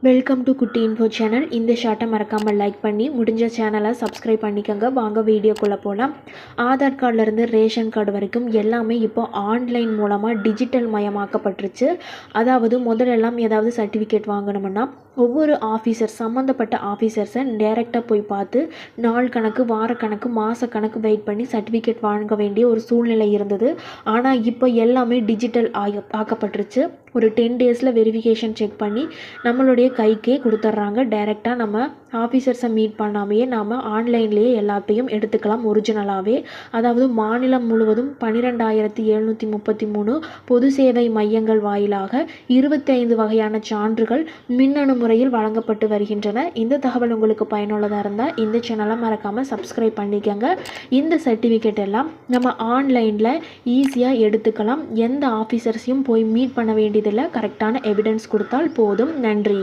Welcome to குட்டி info channel. இந்த ஷார்ட்டை மறக்காமல் லைக் பண்ணி முடிஞ்ச சேனலை சப்ஸ்கிரைப் பண்ணிக்கோங்க. வாங்க வீடியோக்குள்ளே போகலாம். ஆதார் கார்டிலேருந்து ரேஷன் கார்டு வரைக்கும் எல்லாமே இப்போ ஆன்லைன் மூலமாக டிஜிட்டல் மயமாக்கப்பட்டுருச்சு. அதாவது முதலெல்லாம் ஏதாவது சர்டிஃபிகேட் வாங்கணும்னா ஒவ்வொரு ஆஃபீஸர் சம்மந்தப்பட்ட ஆஃபீஸர்ஸை டைரெக்டாக போய் பார்த்து நாள் கணக்கு, வாரக்கணக்கு, மாதக்கணக்கு வெயிட் பண்ணி சர்டிஃபிகேட் வாங்க வேண்டிய ஒரு சூழ்நிலை இருந்தது. ஆனால் இப்போ எல்லாமே டிஜிட்டல் ஆக்கப்பட்டுருச்சு. ஒரு 10 டேஸில் வெரிஃபிகேஷன் செக் பண்ணி நம்மளுடைய கைக்கே கொடுத்துட்றாங்க. டைரெக்டாக நம்ம ஆஃபீஸர்ஸை மீட் பண்ணாமையே நாம் ஆன்லைன்லேயே எல்லாத்தையும் எடுத்துக்கலாம் ஒரிஜினலாகவே. அதாவது மாநிலம் முழுவதும் 12,733 பொது சேவை மையங்கள் வாயிலாக 25 வகையான சான்றுகள் மின்னணு முறையில் வழங்கப்பட்டு வருகின்றன. இந்த தகவல் உங்களுக்கு பயனுள்ளதாக இருந்தால் இந்த சேனலை மறக்காமல் சப்ஸ்கிரைப் பண்ணிக்கோங்க. இந்த சர்டிஃபிகேட் எல்லாம் நம்ம ஆன்லைனில் ஈஸியாக எடுத்துக்கலாம். எந்த ஆஃபீஸர்ஸையும் போய் மீட் பண்ண வேண்டியதில்லை. கரெக்டான எவிடன்ஸ் கொடுத்தால் போதும். நன்றி.